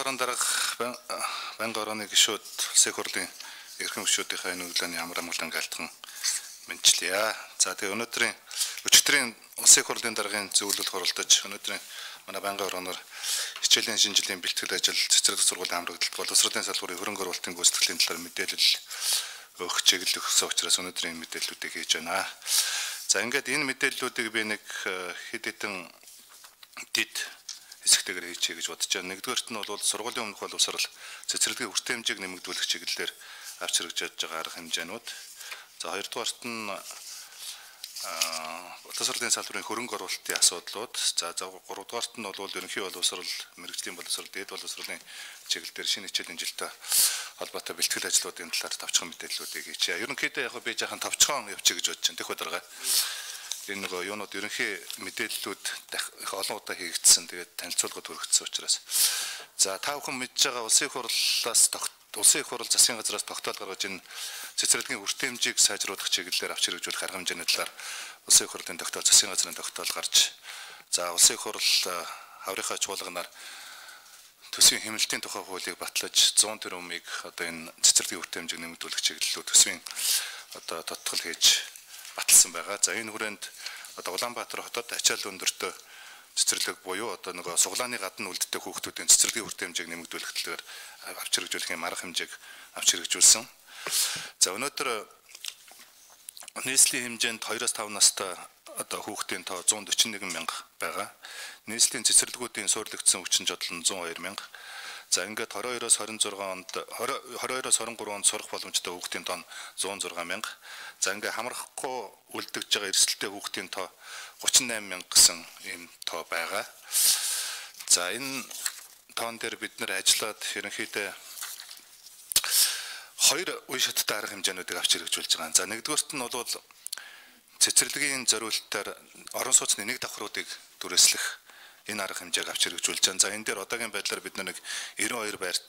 орон дараах байнгын орооны гишүүд улсын хурлын эрхэм гишүүдийнхээ энэ өглөөний амар амгалан галдхан мэдчилье. За тэгээ өнөөдрийн өчигдрийн улсын хурлын даргын зөвлөлд оролдож өнөөдрийн манай байнгын орооноор хичээлийн шинэ жилийн бэлтгэл ажил цэцэрлэг сургуулийн хамрагдалт боловсролын салбарын хөрөнгө оруулалтын гүйцэтгэлийн талаар мэдээлэл өгөх чиглэл өгсөн учраас өнөөдрийн мэдээллүүдийг хийж байна. За ингээд энэ мэдээллүүдийг би нэг хэд хэдэн дид хэсэгтэйгээр хийчихье гэж бодож байна. Нэгдүгээрт нь бол сургуулийн өмнөх боловсрол цэцэрлэгийн хүртээмжийг нэмэгдүүлэх чиглэлээр авч хэрэгжиж байгаа арга хэмжээнүүд. За хоёрдугаарт нь боловсролын салбарын хөрөнгө оруулалтын асуудлууд. За гуравдугаарт нь бол ерөнхий боловсрол, мэргэжлийн боловсрол, дээд боловсролын чиглэлээр шинэ хичээлийн жилтэй холбоотой бэлтгэл ажлуудын талаар товчхон мэдээллүүдийг хийчихье. Ерөнхийдөө яг би жаахан товчхон явчих гэж бодож байна. Дэх ударга энэ нөгөө юунууд ерөнхий мэдээллүүд их олон удаа хийгдсэн. Тэгээд танилцуулгад хүрэгдсэн учраас. За та бүхэн мэдж байгаа улсын их хурл засгийн газраас тогтоол гаргаж энэ цэцэрлэгийн хүртээмжийг сайжруулах чиглэлээр авч хэрэгжүүлэх арга хэмжээний талаар улсын их хурлын тогтоол, засгийн газрын тогтоол гарч за улсын их хурл хаврынхаа чуулганаар төсвийн хэмнэлтийн тухай хуулийг батлаж 100 тэрбумыг одоо энэ цэцэрлэгийн хүртээмжийг нэмэгдүүлэх чиглэлөө төсвийн одоо тодтол хийж баталсан байгаа. За энэ хүрээнд одоо Улаанбаатар хотод ачаал өндөртөө цэцэрлэг буюу одоо нөгөө суглааны гадна үлддэг хүүхдүүдийн цэцэрлэгийн хүртээмжийг нэмэгдүүлэх төлөөр авч хэрэгжүүлэх юм арга хэмжээг авч хэрэгжүүлсэн. За өнөөдөр нийслэлийн хэмжээнд 2-5 настай одоо хүүхдийн тоо 141 мянга байгаа. Нийслэлийн цэцэрлэгүүдийн суурлагдсан хүчин чадал нь 102 мянга. За ингээд 22-оос 23 онд сурах боломжтой хүүхдийн тоо 106 мянга. За ингээд хамрахгүй үлдэж байгаа эрсдэлтэй хүүхдийн тоо 38 мянга гэсэн ийм тоо байгаа. За энэ тоон дээр бид нэр ажиллаад ерөнхийдөө хоёр үе шаттай арга хэмжээнүүдийг авч хэрэгжүүлж байгаа. За нэгдүгээрт нь бол цэцэрлэгийн зориулалтаар орон сууцны нэг давхруудыг түрээслэх энэ арга хэмжээг авч хэрэгжүүлж байгаа. За энэ дээр одоогийн байдлаар бид нэг 92 байрт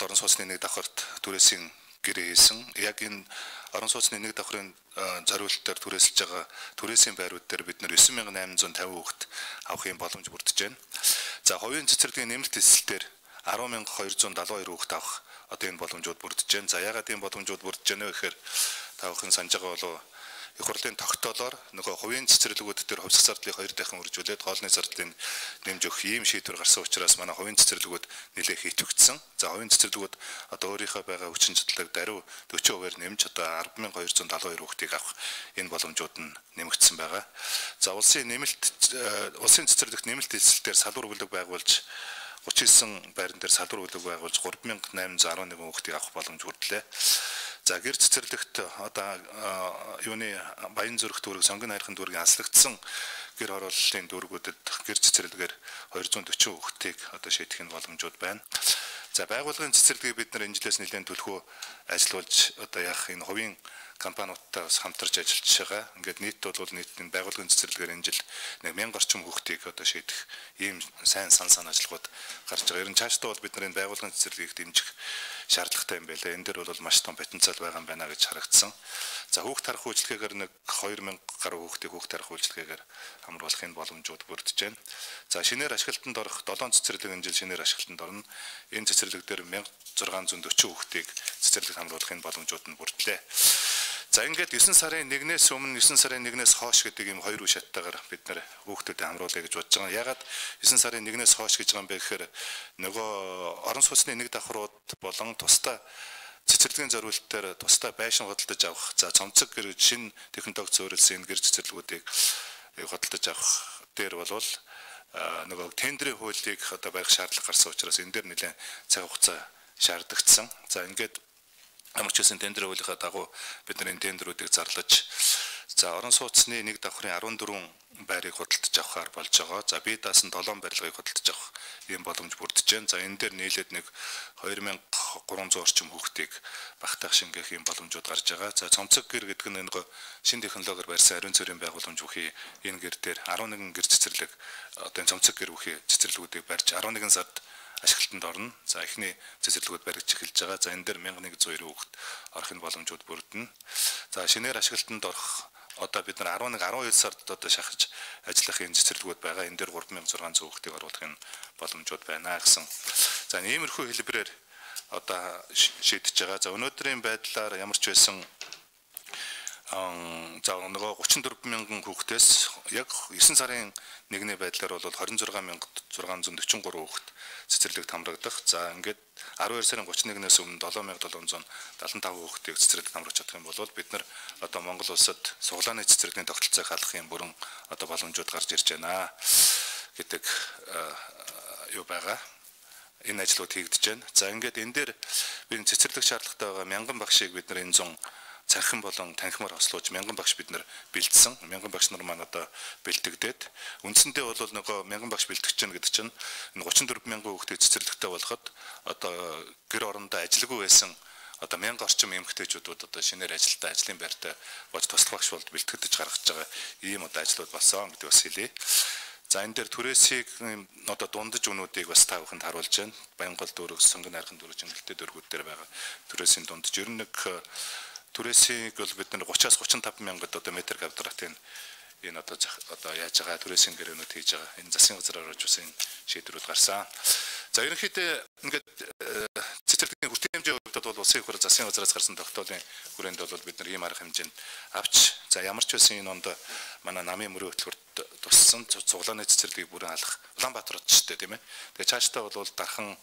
орон сууцны нэг давхарт түрээсийн гэрээ хийсэн. Яг энэ орон сууцны нэг давхрын зориулалтаар түрээсэлж байгаа түрээсийн байрууд дээр бид 9850 хүүхэд авах юм боломж бүрдэж байна. За хувийн цэцэрлэгийн нэмэлт эсэлтээр 10272 хүүхэд авах одоо энэ боломжууд бүрдэж байна. За ягаад энэ боломжууд бүрдэж байна вэ гэхээр та бүхэн санаж байгаа болов их хурлын тогтоолоор нөгөө хувийн цэцэрлэгүүд дээр хувьсах зардлыг 2 дахин үржүүлээд хоолны зардлыг нэмж өгөх ийм шийдвэр гарсан учраас манай хувийн цэцэрлэгүүд нэлээд хийтвэгдсэн. За хувийн цэцэрлэгүүд одоо өөрийнхөө байгаа хүчин чадлыг даруй 40% нэмж одоо 10272 хүүхдийг авах энэ боломжууд нь нэмэгдсэн байгаа. За улсын цэцэрлэгт нэмэлт эсэлтээр салбар бүлэг байгуулж 39 байран дээр салбар бүлэг байгуулж 3811 хүүхдийг авах боломж бүрдлээ. За гэр цэцэрлэгт одоо юуны Баян зүрх дүүрэг, сонгон хайрхан дүүргийн аслагдсан гэр хорооллын дүүргүүдэд гэр цэцэрлэгээр 240 хүүхдийг одоо шийдэх нь боломжууд байна. За байгууллагын цэцэрлэгийг бид нар энэ жилээс нэлээд төлхөө ажиллуулж одоо яах энэ хувийн компаниудтай бас хамтарч ажиллаж байгаа. Ингээд нийт бол нийтийн байгууллагын цэцэрлэгээр энэ жил 1000 орчим хүүхдийг одоо шийдэх ийм сайн сан ажиллагууд гарч байгаа. Ер нь цаашдаа бол бид нар энэ байгууллагын цэцэрлэгийг дэмжих шаардлагатай юм байлаа. Энэ дээр бол маш том потенциал байгаа юм байна гэж харагдсан. За хүүхд тарах үйлчлэгээр нэг 2000 гаруй хүүхдийг хүүхд тарах үйлчлэгээр хамруулахын боломжууд бүрдэж байна. За шинээр ашиглалтанд орох 7 цэцэрлэг энэ жил шинээр ашиглалтанд орно. Энэ цэцэрлэг дээр 1640 хүүхдийг цэцэрлэгт хамруулахын боломжууд нь бүрдлээ. За ингээд 9 сарын 1-ээс өмнө 9 сарын 1-ээс хойш гэдэг ийм хоёр үе шаттайгаар бид нэр хүүхдүүдэд хамруулъя гэж бодож байгаа. Ягаад 9 сарын 1-ээс хойш гэж байгаа юм бэ гэхээр нөгөө орон сууцны нэг давхрууд болон тусдаа цэцэрлэгийн зориулалтаар тусдаа байшин хөдөлж авах. За цомцог гэр шинэ технологи зөөрөлсөн энэ гэр цэцэрлэгүүдийг хөдөлж авах дээр болвол нөгөө тендерийн хуулийг одоо барих шаардлага гарсан учраас энэ дээр нэлээд цаг хугацаа шаардагдсан. За ингээд ямар ч гэсэн тендер хуулийнхаа дагуу бид нар энэ тендерүүдийг зарлаж за орон сууцны нэг давхрын 14 байрыг худалдаж авахар болж байгаа. За би даасан 7 барилгыг худалдаж авах ийм боломж бүрдэж байна. За энэ дээр нийлээд нэг 2300 орчим хүүхдийг багтаах шингээх ийм боломжууд гарч байгаа. За цомцог гэр гэдэг нь нэг шинэ технологиор барьсан ариун цэврийн байгууламж бүхий энэ гэр дээр 11 гэр цэцэрлэг одоо энэ цомцог гэр бүхий цэцэрлэгүүдийг барьж 11 сард ашиглалтанд орно. За эхний цэцэрлэгүүд баригдж эхэлж байгаа. За энэ дээр 1102 хүүхэд орохын боломжууд бүрдэнэ. За шинээр ашиглалтанд орох одоо бид нар 11 12 сард одоо шахаж ажиллахын цэцэрлэгүүд байгаа. Энэ дээр 3600 хүүхдийг оруулахын боломжууд байна гэсэн. За иймэрхүү хэлбэрээр одоо шийдэж байгаа. За өнөөдрийн байдлаар ямар ч байсан за нөгөө 34000 хүүхдээс яг 9 сарын 1-ний байдлаар бол 26643 хүүхэд цэцэрлэгт хамрагдах. За ингээд 12 сарын 31-ээс өмнө 7775 хүүхдийг цэцэрлэгт хамруулж чадах юм бол бид нар одоо Монгол улсад суглааны цэцэрлэгийн тогтолцоог халахын бүрэн одоо боломжууд гарч ирж байна гэдэг юу байгаа. Энэ ажлууд хийгдэж байна. За ингээд энэ дээр бид цэцэрлэг шаардлагатай байгаа 1000 багшийг бид нар энэ 100 цархин болон танхимаар хослуулж 1000 багш бид нар бэлдсэн. 1000 багш нар маань одоо бэлтгэдээд үндсэндээ бол нөгөө 1000 багш бэлтгэж чинь гэдэг чинь энэ 34000 хүүхдийг цэцэрлэгтэй болгоход одоо гэр орондоо ажилгүй байсан одоо 1000 орчим эмэгтэйчүүд одоо шинээр ажилтаа ажлын байртаа болж туслах багш болд бэлтгэж гаргаж байгаа ийм одоо ажлууд болсон гэдэг бас хэлье. За энэ дээр түрээсийг одоо дундаж өнүүдийг бас та бүхэнд харуулж байна. Баянгол дүүрэг, сонгон найрхан дүүрэг, жингэлтэй дүүргүүд дээр байгаа түрээсийн дундаж ер нь нэг түрээсийг бол бид нар 30-аас 35 мянгад одоо метр квадратын энэ одоо яаж байгаа түрээсийн гэрээнүүд хийж байгаа. Энэ засгийн газраар орж бас энэ шийдвэрүүд гарсан. За ерөнхийдөө ингээд цэцэрлэгийн хүртээмжийн хувьд бол улсын хур засгийн газраас гарсан тогтоолын хүрээнд бол бид нар ийм арга хэмжээнд авч за ямар ч байсан энэ онд манай намын мөрөө хөтөлбөрт туссан цуглааны цэцэрлэгийг бүрэн алах Улаанбаатар хот ч тийм ээ. Тэгээ цаашдаа бол дархан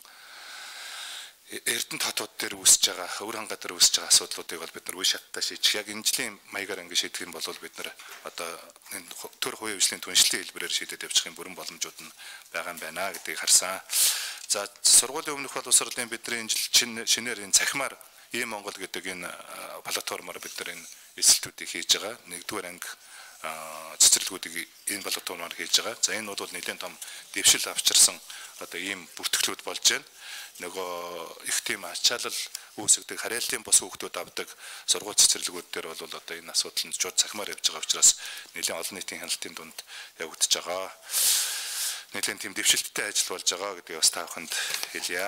Эрдэнэ хотууд дээр үүсэж байгаа, өвөр ханга дээр үүсэж байгаа асуудлуудыг бол бид нар үе шаттай шийдэх. Яг энэ жилийн маягаар ингэ шийдэх юм бол бид нар одоо энэ төр хувийн хөгжлийн түншлэлийн хэлбэрээр шийдэж явчих юм бүрэн боломжууд нь байгаа юм байна гэдгийг харсан. За сургуулийн өмнөх боловсролын бидний энэ жил шинээр энэ цахимаар ийм Монгол гэдэг энэ платформоор бид нар энэ эсэлтүүдийг хийж байгаа. Нэгдүгээр анги цэцэрлэгүүдийг энэ платформоор хийж байгаа. За энэ бол нэлээд том дэвшил авчирсан одоо ийм бүртгэлүүд болж байна. Нөгөө их тийм ачаалал үүсгдэг харьяаллын бос хүүхдүүд авдаг сургууль цэцэрлэгүүд дээр бол одоо энэ асуудал нь шууд цахимаар явж байгаа учраас нэлээд олон нийтийн хяналтын дунд явагдаж байгаа. Нэлээд тийм дэвшилттэй ажил болж байгаа гэдгийг бас та бүхэнд хэлье.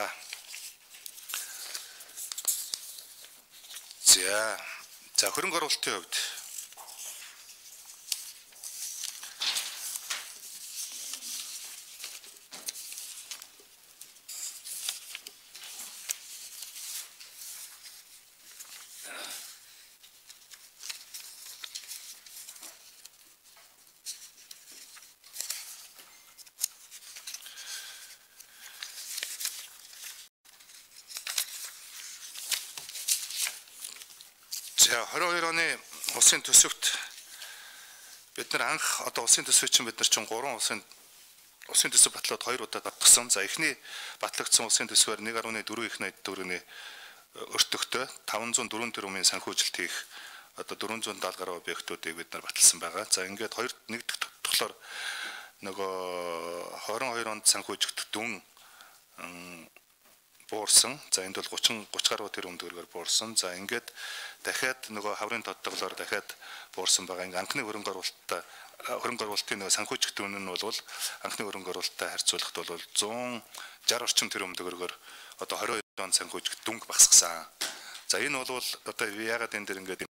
За хөрөнгө оруулалтын хувьд За 22 оны улсын төсөвт бид нар анх одоо улсын төсөв чинь бид нар чинь 3 улсын төсөв батлаад 2 удаа батгсан. За эхний батлагдсан улсын төсвөөр 1.4 их найд төгрөгийн өртөгтэй 504 тэрбумын санхүүжилт хийх одоо 470 гаруй объектуудыг бид нар баталсан байгаа. За ингээд нэг дахь болохоор нөгөө 22 онд санхүүжигдэх дүн буурсан. За энд бол 30 гаруй тэрбум төгрөгөөр буурсан. За ингээд дахиад нөгөө хаврын тодтоглоор дахиад буурсан байгаа. Ингээ анхны хөрөнгө оруулалтын нөгөө санхүүжигдэх үнэ нь бол анхны хөрөнгө оруулалттай харьцуулахад бол 160 орчим тэрбум төгрөгөөр одоо 22 онд санхүүжигдэх дүнг багасгасан. За энэ бол одоо яагаад энэ дэр ингээд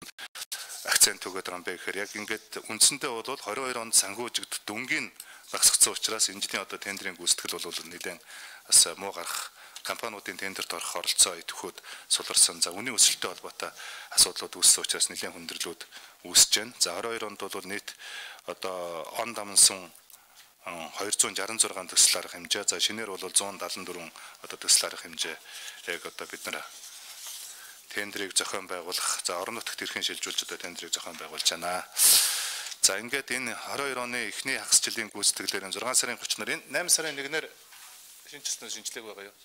акцент өгöd байгаа юм бэ гэхээр яг ингээд үндсэндээ бол 22 онд санхүүжигдэх дүнгийн багасгсан учраас энэ жилийн одоо тендерийн гүйцэтгэл бол нэлээд бас муу гарах компаниудын тендерт орох оролцоо идэвхүүд суларсан. За үнийн өсөлттэй холбоотой асуудлууд үүссэн учраас нэлээд хүндрэлүүд үүсэж байна. За 22 онд бол нийт одоо он дамнсан 266 төсөл арга хэмжээ. За шинээр бол 174 одоо төсөл арга хэмжээ яг одоо бид нар тендерийг зохион байгуулах. За орон нутагт эрхэн шилжүүлж одоо тендерийг зохион байгуулж байна. За ингээд энэ 22 оны эхний хагас жилийн гүйцэтгэлээр 6 сарын 30-наар энэ 8 сарын 1-ээр шинжилгээг байгаа юу?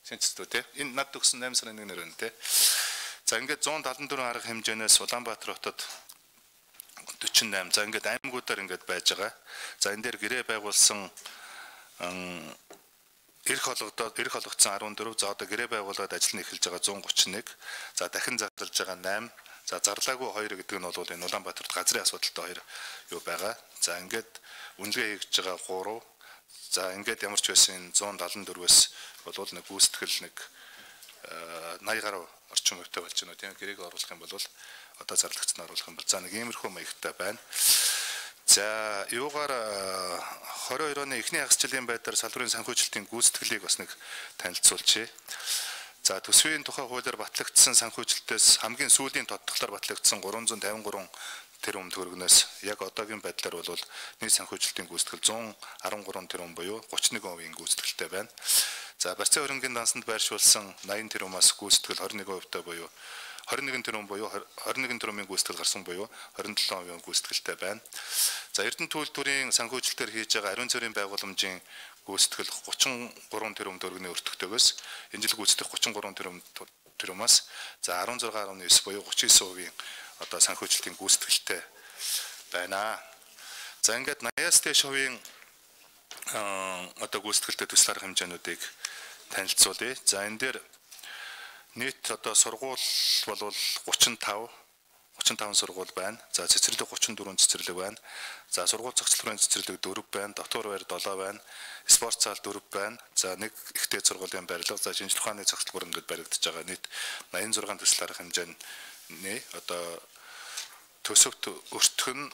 Шинжилтүү тий. Энэ над төгсөн 8 сарын 1-ээр байна тий. За ингээд 174 арга хэмжээнээс Улаанбаатар хотод 48. За ингээд аймагуудаар ингээд байж байгаа. За энэ дээр гэрээ байгуулсан эрх олгогдсон 14. За одоо гэрээ байгуулад ажил нь эхэлж байгаа 131. За дахин зарлж байгаа 8. За зарлаагүй 2 гэдэг нь бол энэ Улаанбаатарт газрын асуудалтай 2 юу байгаа. За ингээд үнэлгээ хийж байгаа 3. За ингээд ямар ч байсан 174-өөс бол нэг гүйцэтгэл нэг 80 гаруй орчин хувьтай болж байна. Тийм гэрээг оруулах юм бол одоо зарлагчд нь оруулах юм бол за нэг иймэрхүү маягтай байна. За юугаар 22 оны эхний хагас жилийн байдлаар салбарын санхүүжилтийн гүйцэтгэлийг бас нэг танилцуулчихъя. За төсвийн тухай хуулиар батлагдсан санхүүжилтээс хамгийн сүүлийн тодтолцоор батлагдсан 353 тэрбум төгрөгнөөс яг одоогийн байдлаар бол нийт санхүүжилтийн гүйцэтгэл 113 тэрбум буюу 31% гүйцэтгэлтэй байна. За барьцаа хөрөнгийн дансанд байршуулсан 80 тэрбумаас гүйцэтгэл 21% буюу 21 тэрбум буюу 21 тэрбумын гүйцэтгэл гарсан буюу 27% гүйцэтгэлтэй байна. За Эрдэнэ төлөвлөрийн санхүүжилтээр хийж байгаа ариун цэврийн байгууламжийн гүйцэтгэл 33 тэрбум төгрөгийн өртөгтэйгээс энэ жил гүйцэтгэх 33 тэрбумаас за 16.9 буюу 39% одоо санхүүжилтийн гүйцэтгэлтэй байна. За ингээд 80-аас дээш хувийн одоо гүйцэтгэлтэй төсөл арга хэмжээнүүдийг танилцуулъя. За энэ дээр нийт одоо сургууль бол 35 сургууль байна. За цэцэрлэг 34 цэцэрлэг байна. За сургууль цогцлборын цэцэрлэг 4 байна. Дотор байр 7 байна. Спорт зал 4 байна. За нэг ихтэй сургуулийн барилга, за шинжлэх ухааны цогцлбор ингээд баригдаж байгаа. Нийт 86 төсөл арга хэмжээний одоо төсөвт өртөх нь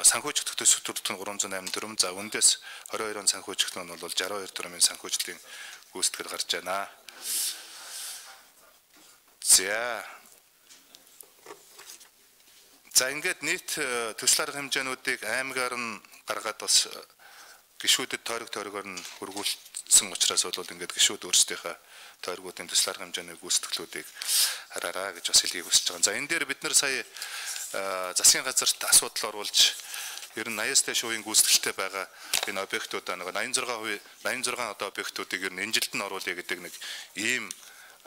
санхүүжигдэх төсөвт өртөх нь 308 тэрбум. За үндээс 22 он санхүүжигдэх нь бол 62 тэрбумын санхүүжилтийн гүйцэтгэл гарч байна. За ингээд нийт төсөл арга хэмжээнүүдийг аймгаар нь гаргаад бас гишүүдэд тойрогоор нь хөргүүлсэн учраас бол ингээд гишүүд өөрсдийнхээ тойргуудын төсөл арга хэмжээний гүйцэтгэлүүдийг хараараа гэж бас хэлхийг хүсэж байгаа. За энэ дээр бид нар сая засгийн газарт асуудал оруулж ер нь 80-аас дээш хувийн гүйцэтгэлтэй байгаа энэ объектуудаа нэг 86% одоо объектуудыг ер нь энэ жилд нь оруулъя гэдэг нэг ийм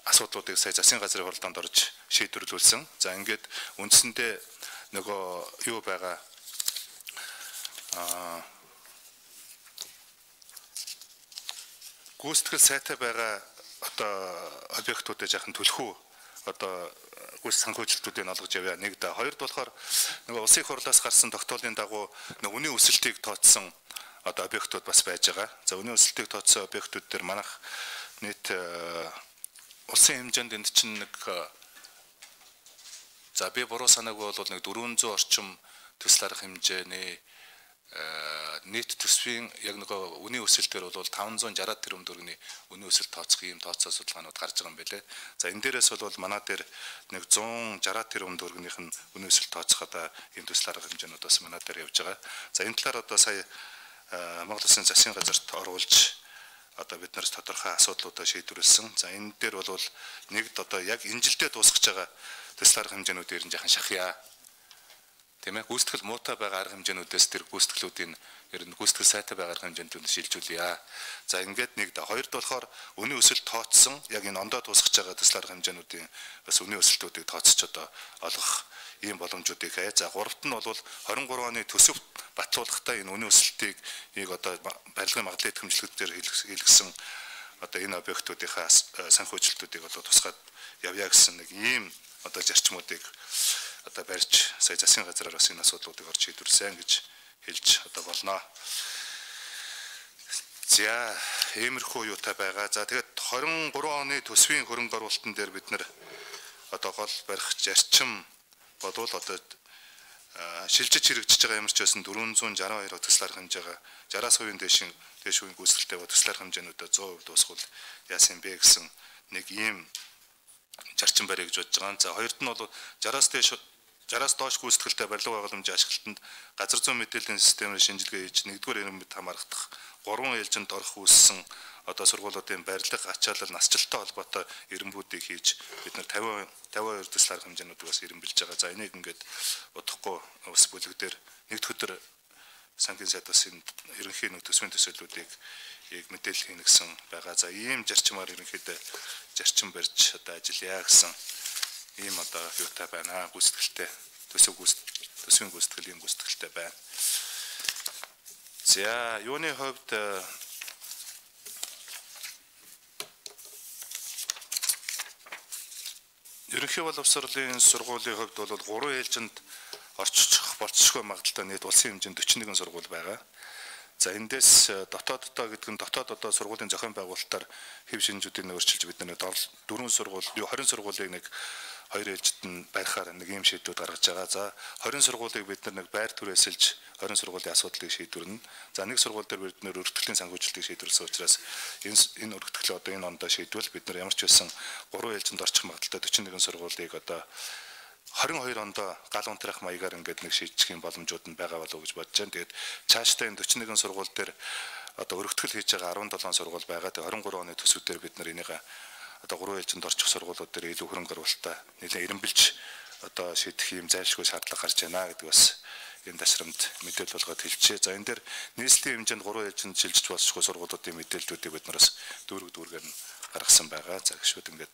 асуудлуудыг сая засгийн газрын хуралдаанд орж шийдвэрлүүлсэн. За ингээд үндсэндээ нөгөө юу байгаа гүйцэтгэл сайтай байгаа одоо объектуудыг жаахан төлхөө одоо гүйц санхүүжилтүүдийг олгож явъя. Нэг да хоёрд болохоор нөгөө улсын хурлаас гарсан тогтоолын дагуу нөгөө үнийн өсөлтийг тооцсон одоо объектууд бас байж байгаа. За үнийн өсөлтийг тооцсон объектууд дээр манайх нийт улсын хэмжээнд энд чинь нэг за би буруу санаагүй бол нэг 400 орчим төсөл арга хэмжээний нийт төсвийн яг нөгөө үнийн өсөлтөөр бол 560 тэрбум төгрөгийн үнийн өсөлт тооцох ийм тооцоо судалгаанууд гарч байгаа юм билээ. За энэ дээрээс бол манай дээр нэг 160 тэрбум төгрөгийнх нь үнийн өсөлт тооцох одоо ийм төсөл арга хэмжээнүүд бас манай дээр явж байгаа. За энэ талаар одоо сая Монгол Улсын засгийн газарт оруулж одоо бид нараас тодорхой асуудлуудаа шийдвэрлсэн. За энэ дээр бол нэгд одоо яг энэ жилдээ дуусгаж байгаа төсөл арга хэмжээнүүдээр нь жахан шахъя. Тийм ээ, гүйцэтгэл муутай байгаа арга хэмжээнүүдээс тэр гүйцэтгэлүүдийн ер нь гүйцэтгэл сайтай байгаа арга хэмжээнүүдийг шилжүүлье. За ингээд нэг да хоёрд болохоор үнийн өсөлт тооцсон яг энэ ондоо дуусгаж байгаа төсөл арга хэмжээнүүдийн бас үнийн өсөлтүүдийг тооцож одоо олгох ийм боломжуудыг хаяа. За гуравт нь бол 23 оны төсөвт батлуулахдаа энэ үнийн өсөлтийг одоо барилгын магадлалын хэмжлэгтээр хийлгэсэн одоо энэ объектуудынхаа санхүүжилтүүдийг одоо тусгаад явъя гэсэн нэг ийм одоо зарчмуудыг одоо барьж сая засгийн газраар бас энэ асуудлуудыг орж шийдвэрлсэн гэж хэлж одоо болно. За иймэрхүү юутай байгаа. За тэгээд 23 оны төсвийн хөрөнгө оруулалтын дээр бид нэр одоо гол барих зарчим бодвол одоо шилжиж хэрэгжиж байгаа ямар ч байсан 462 төсөл арга хэмжээгээ 60% дээш үеийн гүйцэтгэлтэй төсөл арга хэмжээнүүдэд 100% дуусгал яасан бэ гэсэн нэг ийм зарчим барья гэж бодож байгаа. За хоёрт нь бол 60-аас доош гүйцэтгэлтэй барилга байгууламжийн ашиглалтанд газар зүйн мэдээллийн системээр шинжилгээ хийж нэгдүгээр иргэн мэд хамгаалах 3 ээлжинд орох үүссэн одоо сургуулиудын барилга ачаалал насжилттай холбоотой иргэнбүүдийг хийж бид нар 52 төсөл арга хэмжээнүүдийг бас иргэнбэлж байгаа. За энийг ингээд удахгүй ус бүлэг дээр нэгд өдөр сангийн сайд бас энэ ерөнхий нэг төсвийн төсөөллүүдийг мэдээлэл хийнэ гэсэн байгаа. За ийм зарчмаар ерөнхийдөө зарчим барьж одоо ажиллая гэсэн ийм одоо юутай байна. Гүйцэтгэлтэй төсвийн гүйцэтгэлийн гүйцэтгэлтэй байна. За юуны хувьд ерөнхий боловсролын сургуулийн хувьд бол 3 ээлжинд орчих болцсохгүй магадaltaй нийт улсын хэмжээнд 41 сургууль байгаа. За эндээс дотооддоо гэдэг нь дотоод одоо сургуулийн зохион байгуулалтаар хэв шинжүүдийг өөрчилж бид нэг 4 сургууль 20 сургуулийг нэг хоёр ээлжид нь барихаар нэг юм шийдвүүд гаргаж байгаа. За 20 сургуулийг бид нэг байр түрээсэлж 20 сургуулийн асуудлыг шийдвэрнэ. За нэг сургууль дээр бид нэр өргөтгөлийн санхүүжилтийг шийдвэрлсэн учраас энэ өргөтгөл одоо энэ ондоо шийдвэл бид нар ямар ч байсан 3 ээлжинд орчих магадaltaй 41 сургуулийг одоо 22 ондоо гал унтрах маягаар ингээд нэг шийдчих юм боломжууд нь байгаа болов уу гэж бодож байна. Тэгээд цаашдаа энэ 41 сургууль дээр одоо өргөтгөл хийж байгаа 17 сургууль байгаа. Тэгээд 23 оны төсвүүдээр бид нар энийг одоо 3 ээлжинд орчих сургуулиуд дээр илүү хөрөнгө оруулалттай нэлээд эренбэлж одоо шийдэх юм зайлшгүй шаардлага гарч байна гэдэг бас энэ тасрамд мэдээлэл болгоод хэлжээ. За энэ дээр нийслэлийн хэмжээнд 3 ээлжинд шилжиж болсохгүй сургуулиудын мэдээллүүдийг бид нараас дүүргээр нь гаргасан байгаа. За гişүүд ингээд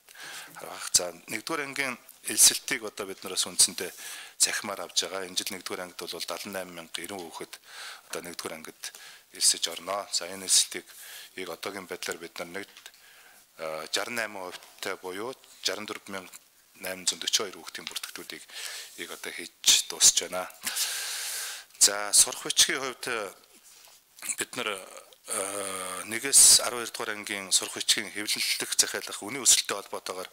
харах. За 1-р ангийн элсэлтийг одоо бид нараас үндсэндээ захимаар авж байгаа. Энэ жил 1-р ангид бол 78,090 хүүхэд одоо 1-р ангид элсэж орно. За энэ элсэлтийг одоогийн байдлаар бид нар 68%-тай буюу 64,842 хүүхдийн бүртгэгдүүдийг одоо хийж дуусч байна. За сурах бичгийн хувьд бид нар 1-ээс 12 дугаар ангийн сурах бичгийн хэвлэлдэх захиалах үнийн өсөлттэй холбоотойгоор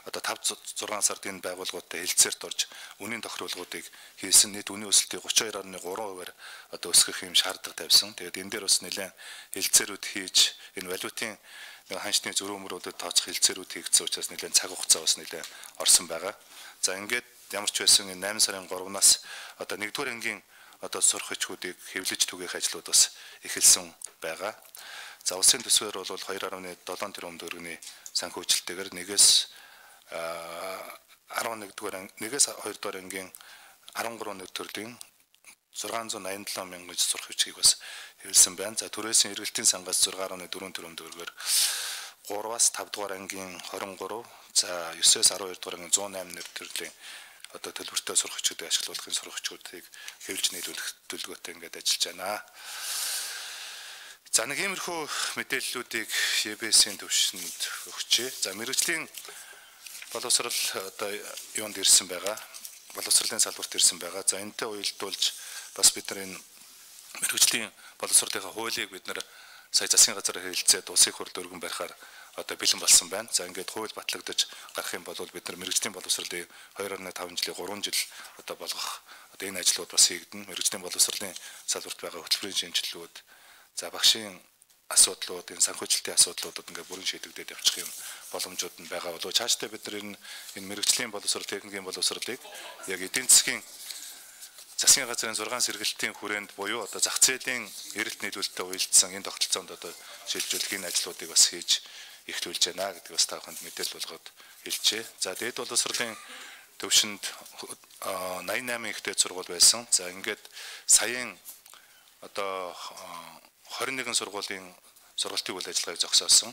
одоо 5-6 сард энэ байгууллагуудтай хэлцээрт орж үнийн тохируулгуудыг хийсэн. Нийт үнийн өсөлтийн 32.3%-аар одоо өсгөх юм шаардлага тавьсан. Тэгээд энэ дээр бас нэлээд хэлцээрүүд хийж энэ валютын ханшны зөрүү мөрүүдэд тооцох хэлцээрүүд хийгдсэн учраас нэлээд цаг хугацаа бас нэлээд орсон байгаа. За ингээд ямар ч байсан энэ 8 сарын 3-наас одоо 1-р ангийн одоо сурах бичгүүдийг хэвлэж түгээх ажлууд бас эхэлсэн байгаа. За улсын төсвөөр бол 2.7 тэрбум төгрөгийн санхүүжилтээр 1-ээс 2 дугаар ангийн 13 төрлийн 687 мянган сурах бичгийг бас хэвлсэн байна. За түрээсийн эргэлтийн сангаас 6.4 тэрбум төгрөгөөр 3-аас 5 дугаар ангийн 23, за 9-ээс 12 дугаар ангийн 108 төрлийн одоо төлбөртэй сурах бичгүүдийг ашиглуулахын сурах бичгүүдийг хэвлэж нийлүүлэх төлөвлөгөөтэй ингээд ажиллаж байна. За нэг иймэрхүү мэдээллүүдийг ЕБС-ийн төвшөнд өгчээ. За мэргэжлийн боловсрал одоо юунд ирсэн байгаа. Боловсролын салбарт ирсэн байгаа. За энэтэй уялдуулж бас бид нар энэ мэргэжлийн боловсролынхаа хуулийг бид нар сая засгийн газар хэлэлцээд улсын хурлд өргөн барихаар одоо бэлэн болсон байна. За ингээд хууль батлагдаж гарах юм бол бид нар мэргэжлийн боловсролын 2.5 жилийн 3 жил одоо болгох одоо энэ ажлууд бас хийгдэнэ. Мэргэжлийн боловсролын салбарт байгаа хөтөлбөрийн шинжилгүүд, за багшийн асуудлууд, энэ санхүүжилтийн асуудлуудад ингээд бүрэн шийдэгдээд явчих юм боломжууд нь байгаа болов. Цаашдаа бид нар энэ мэргэжлийн боловсрол, техникийн боловсролыг яг эдийн засгийн засгийн газрын 6 сэргэлтийн хүрээнд буюу одоо зах зээлийн эрэлт нийлүүлэлттэй уялдсан энэ тогтолцоонд одоо шилжүүлэх энэ ажлуудыг бас хийж ихтүүлж байна гэдэг бас та бүхэнд мэдээлэл болгоод хэлжээ. За дээд боловсролын төвшөнд 88 ихтэй сургууль байсан. За ингээд саяын одоо 21 сургуулийн сургалтын үйл ажиллагааг зогсоосон.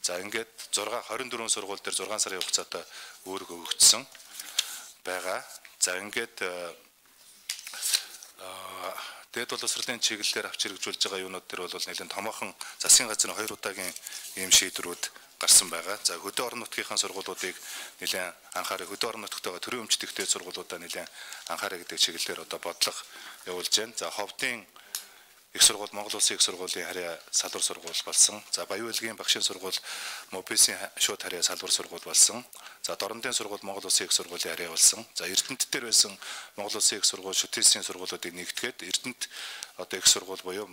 За ингээд 24 сургууль дээр 6 сарын хугацаатай үүрэг өгөгдсөн байгаа. За ингээд дээд боловсролын чиглэлээр авч хэрэгжүүлж байгаа юунууд төр бол нэлээд томоохон засгийн газрын 2 удаагийн ийм шийдвэрүүд гарсан байгаа. За хөдөө орон нутгийнхаа сургуулиудыг нэлээд анхаарах, хөдөө орон нутгтайгаа төрийн өмчтөгтэй сургуулиудаа нэлээд анхаарах гэдэг чиглэлээр одоо бодлого явуулж байна. За ховдын их сургууль, Монгол Улсын их сургуулийн харьяа салбар сургууль болсон. За Баян-Улгийн багшийн сургууль, МОБИС-ийн шууд харьяа салбар сургууль болсон. За Дорнодын сургууль, Монгол Улсын их сургуулийн харьяа болсон. За Эрдэнэт дээр байсан Монгол Улсын их сургууль, Шүтээсийн сургуулиудыг нэгтгээд Эрдэнэт одоо их сургууль буюу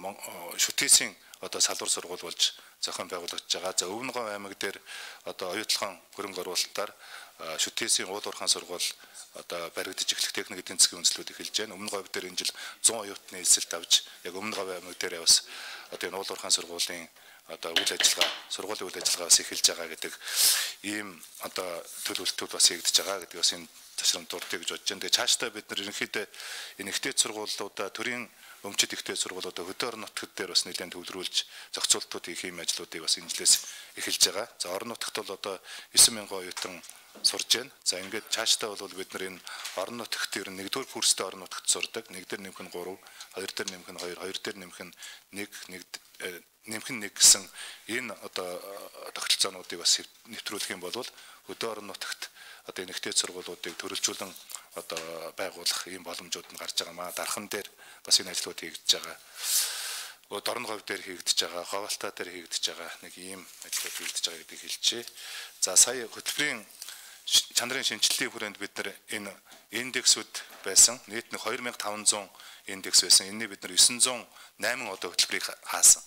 Шүтээсийн одоо салбар сургууль болж зохион байгуулагдж байгаа. За Өвнөгов аймаг дээр одоо оюутлахын хөрөнгө оруулалтаар Шүтээсийн уул уурхайн сургууль одоо баригдаж эхлэх техник эдийн засгийн үндэслүүд эхэлж байна. Өмнө говь дээр энэ жил 100 оюутны эсэлт авч яг өмнө говь аймаг дээр бас одоо энэ уул уурхайн сургуулийн одоо үйл ажиллагаа, сургуулийн үйл ажиллагаа бас эхэлж байгаа гэдэг ийм одоо төлөвлөлтүүд бас хийгдэж байгаа гэдэг бас энэ ташрамд дурдъя гэж бодож байна. Тэгээ цаашдаа бид нар ерөнхийдөө энэ ихтэй сургуулиудаа төрийн өмчит ихтэй сургуулиудаа хөдөө орон нутгад дээр бас нэлээд төвлөрүүлж зохицуултууд хийх юм ажлуудыг бас энэ жилээс эхэлж байгаа. За орон нутгад бол одоо 9,000 оюутан сурж байна. За ингээд цаашдаа бол бид нар энэ орон нутгт ер нь 1-р курстэй орон нутгт сурдаг. 1 дээр нэмэх нь 3, 2 дээр нэмэх нь 2, 2 дээр нэмэх нь 1 гэсэн энэ одоо тогтолцоонуудыг бас нэвтрүүлэх юм бол хөдөө орон нутгт одоо энэ ихтэй сургуулиудыг төрөлжүүлэн одоо байгуулах ийм боломжууд нь гарч байгаа маа. Дархан дээр бас энэ ажлууд хийгдэж байгаа. дорн говь дээр хийгдэж байгаа, говьалтай дээр хийгдэж байгаа нэг ийм ажлууд хийгдэж байгаа гэдгийг хэлчихье. За сая хөтөлбөрийн чанарын шинжилгээний хүрээнд бид нар энэ индексүүд байсан. Нийт нэг 2500 индекс байсан. Энэний бид нар 908 одоо хөтөлбөрийг хаасан.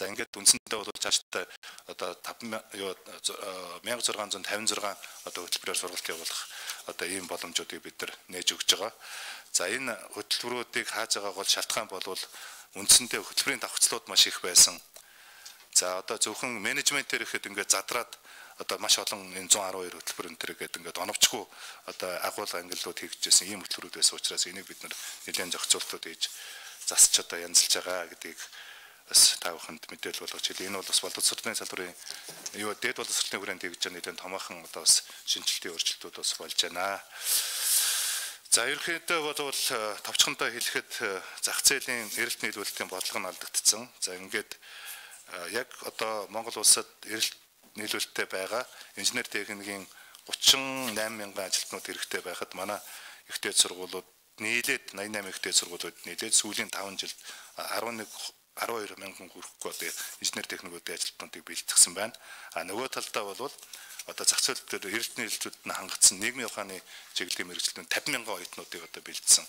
За ингээд үндсэндээ бол цаашдаа одоо 1656 одоо хөтөлбөрөөр сургалт явуулах одоо ийм боломжуудыг бид нар нээж өгч байгаа. За энэ хөтөлбөрүүдийг хааж байгааг бол шалтгаан болвол үндсэндээ хөтөлбөрийн давхцлууд маш их байсан. За одоо зөвхөн менежментээр ихэд ингээд задраад одоо маш олон энэ 112 хөтөлбөр энэ төр гэдэг ингээд оновчгүй одоо агуулга ангиллууд хийгдсэн ийм хөтөлбөрүүд байсан учраас энийг бид нар нэлээд зохицуултууд хийж засч одоо янзалж байгаа гэдгийг бас та бүхэнд мэдээлэл болгож хэлье. Энэ бол бас боловсролын салбарын дээд боловсролын хүрээнд хийж байгаа нэлээд томоохон одоо бас шинжилтийн өөрчлөлтүүд бас болж байна. За ерөнхийдөө бол товчхондоо хэлэхэд зах зээлийн эрэлт нийлүүлэлтийн бодлого нь алдагдсан. За ингээд яг одоо Монгол улсад эрэлт нийлүүлэлттэй байгаа инженер техникийн 38 мянган ажилтнууд хэрэгтэй байхад манай их дээд сургуулиуд нийлээд 88 их дээд сургуулиуд нийлээд сүүлийн 5 жилд 12 мянган хүрэхгүй одоо инженер техникүүдийн ажилтнуудыг бэлтгэсэн байна. А нөгөө талдаа бол одоо зах зээл дээр эрэлт нийлүүлэлтүүд нь хангагдсан нийгмийн ухааны чиглэлийн мэргэжилтүүд 50 мянган оюутнуудыг одоо бэлдсэн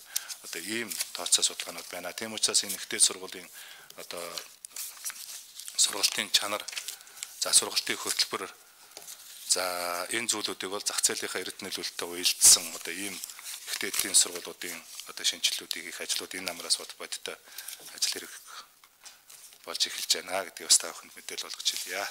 одоо ийм тооцоо судалгаанууд байна. Тийм учраас энэ их дээд сургуулийн одоо сургалтын чанар, за сургалтын хөтөлбөр, за энэ зүйлүүдийг бол зах зээлийнхаа эрэлт нийлүүлэлттэй уялдсан одоо ийм их дээдлийн сургуулиудын одоо шинжилгэүүдийг их ажлууд энэ намраас бодтой ажил хэрэг болж эхэлж байна гэдгийг бас та бүхэнд мэдээлэл болгож хэлье.